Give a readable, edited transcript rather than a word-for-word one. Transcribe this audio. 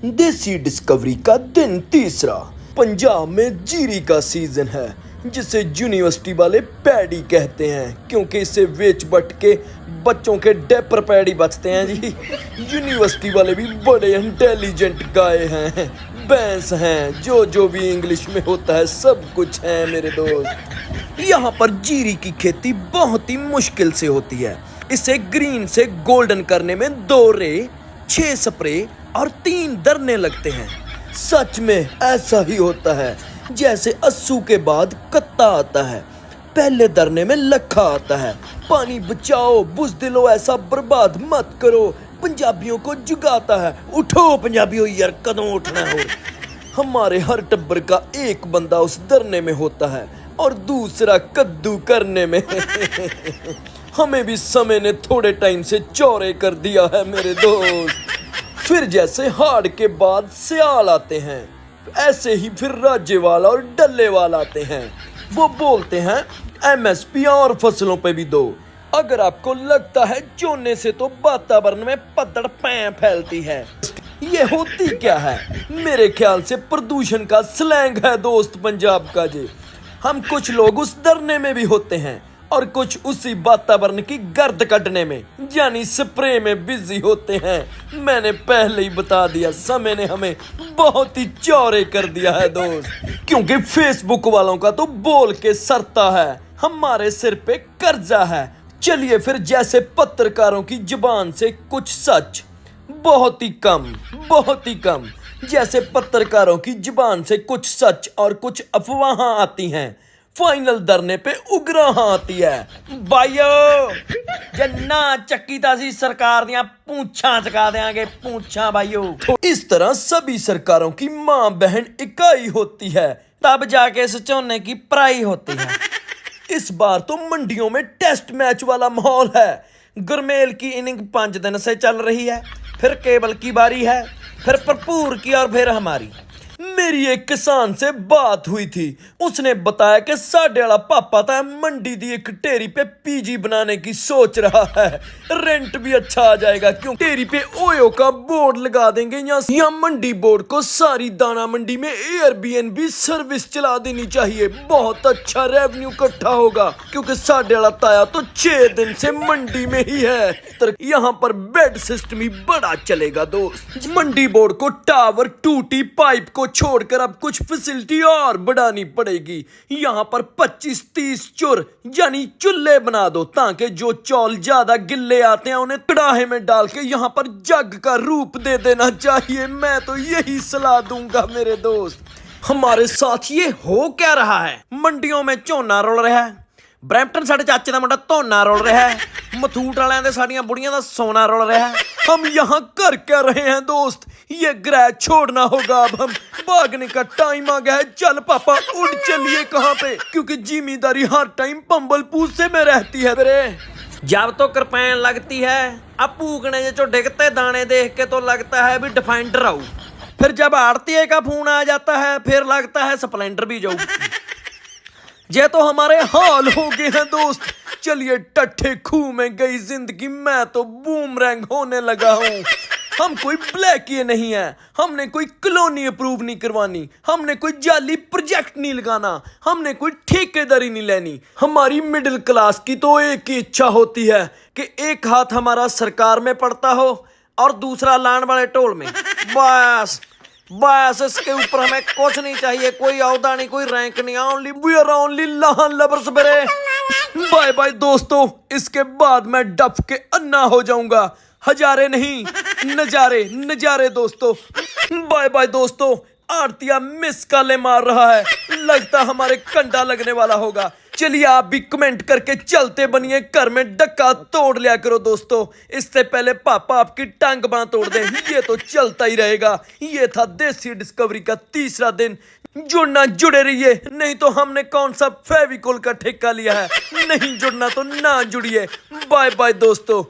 देसी डिस्कवरी का दिन तीसरा। पंजाब में जीरी का सीजन है जिसे यूनिवर्सिटी वाले पैडी कहते हैं क्योंकि इसे बेच बट के बच्चों के डायपर पैडी बचते हैं जी। यूनिवर्सिटी वाले भी बड़े इंटेलिजेंट गाय हैं, बैंस हैं, जो भी इंग्लिश में होता है सब कुछ है मेरे दोस्त। यहाँ पर जीरी की खेती बहुत ही मुश्किल से होती है। इसे ग्रीन से गोल्डन करने में 2 रे, 6 स्प्रे और 3 दरने लगते हैं। सच में ऐसा ही होता है जैसे अस्सू के बाद कत्ता आता है, पहले दरने में लखा आता है। पानी बचाओ, बुज़दिलो, ऐसा बर्बाद मत करो, पंजाबियों को जुगाता है। उठो पंजाबियों यार, कदों उठना हो। हमारे हर टब्बर का एक बंदा उस दरने में होता है और दूसरा कद्दू करने में। हमें भी समय ने थोड़े टाइम से चौरे कर दिया है मेरे दोस्त। फिर जैसे हाड़ के बाद सियाल आते हैं, ऐसे ही फिर राज्यवाल और डल्लेवाल आते हैं। वो बोलते हैं एमएसपी और फसलों पे भी दो। अगर आपको लगता है चोने से तो वातावरण में पतड़ पैं फैलती है, ये होती क्या है? मेरे ख्याल से प्रदूषण का स्लैंग है दोस्त पंजाब का जी। हम कुछ लोग उस दरने में भी होते हैं और कुछ उसी वातावरण की गर्द कटने में यानी स्प्रे में बिजी होते हैं। मैंने पहले ही बता दिया, समय ने हमें बहुत ही चौरे कर दिया है दोस्त। क्योंकि फेसबुक वालों का तो बोल के सरता है, हमारे सिर पे कर्जा है। चलिए फिर, जैसे पत्रकारों की जुबान से कुछ सच, बहुत ही कम, जैसे पत्रकारों की जुबान से कुछ सच और कुछ अफवाह आती हैं, फाइनल दरने पे उगराह आती है। भाइयों जन्ना चक्की तासी सरकार दियां पूंछां चका देंगे, पूंछां भाइयों। तो इस तरह सभी सरकारों की मां बहन इकाई होती है, तब जाके इस झोने की पराई होती है। इस बार तो मंडियों में टेस्ट मैच वाला माहौल है। गुरमेल की इनिंग 5 दिन से चल रही है, फिर केवल की बारी है, फिर भरपूर की और फिर हमारी। मेरी एक किसान से बात हुई थी, उसने बताया कि साढ़े वाला पापा था मंडी दी एक टेरी पे पीजी बनाने की सोच रहा है। रेंट भी अच्छा आ जाएगा क्यों टेरी पे ओयो का बोर्ड लगा देंगे। यहाँ मंडी बोर्ड को सारी दाना मंडी में एयरबीएनबी सर्विस चला देनी चाहिए। बहुत अच्छा रेवेन्यू इकट्ठा होगा क्योंकि साढ़े वाला ताया तो 6 दिन से मंडी में ही है। तो यहाँ पर बेड सिस्टम ही बड़ा चलेगा दोस्त। मंडी बोर्ड को टावर, टूटी पाइप को छोड़कर अब कुछ फैसिलिटी और बढ़ानी पड़ेगी। यहाँ पर 25-30 चुर यानी चूल्हे बना दो ताकि जो चौल ज्यादा गिल्ले आते हैं उन्हें कड़ाहे में डाल के यहाँ पर जग का रूप दे देना चाहिए। मैं तो यही सलाह दूंगा मेरे दोस्त। हमारे साथ ये हो क्या रहा है? मंडियों में झोना रोल रहा है, ब्रैम्पटन साढ़े चाचे का मुंडा धोना रोल रहा है, मथूट वालियां दे साड़ियां बुढ़ियां दा सोना रोल रहा है। हम यहाँ कर क्या रहे हैं दोस्त? ये ग्रह छोड़ना होगा, अब हम भागने का टाइम आ गया है। चल पापा उड़ चलिए। कहाँ पे? क्योंकि जिम्मेदारी हर टाइम पंबलपूर से में रहती है मेरे। जब तो कृपैन लगती है, अब पूगने जो डिगते दाने देख के तो लगता है भी डिफेंडर आऊ। फिर जब आड़ती का फोन आ जाता है फिर लगता है स्प्लेंडर भी जाऊ। ये तो हमारे हाल हो गए हैं दोस्त। चलिए टट्ठे खूह में गई जिंदगी, मैं तो बूमरैंग होने लगा हूँ। हम कोई ब्लैक ये नहीं है, हमने कोई कॉलोनी अप्रूव नहीं करवानी, हमने कोई जाली प्रोजेक्ट नहीं लगाना, हमने कोई ठेकेदारी नहीं लेनी। हमारी मिडिल क्लास की तो एक ही इच्छा होती है कि एक हाथ हमारा सरकार में पड़ता हो और दूसरा लान वाले टोल में। बस इसके ऊपर हमें कुछ नहीं चाहिए, कोई औहदा नहीं, कोई रैंक नहीं। ओनली वी आर ओनली लाहन लवर्स बेरे। बाय बाय दोस्तों, इसके बाद मैं डफ के अन्ना हो जाऊंगा। हजारे नहीं, नजारे दोस्तों। बाय बाय दोस्तों। आरतिया मिस काले मार रहा है, लगता हमारे कंडा लगने वाला होगा। चलिए आप भी कमेंट करके चलते बनिए, घर में डक्का तोड़ लिया करो दोस्तों, इससे पहले पापा आपकी टांग बांह तोड़ दें। ये तो चलता ही रहेगा। ये था देसी डिस्कवरी का तीसरा दिन। जुड़ना जुड़े रहिए, नहीं तो हमने कौन सा फेविकोल का ठेका लिया है। नहीं जुड़ना तो ना जुड़िए। बाय बाय दोस्तों।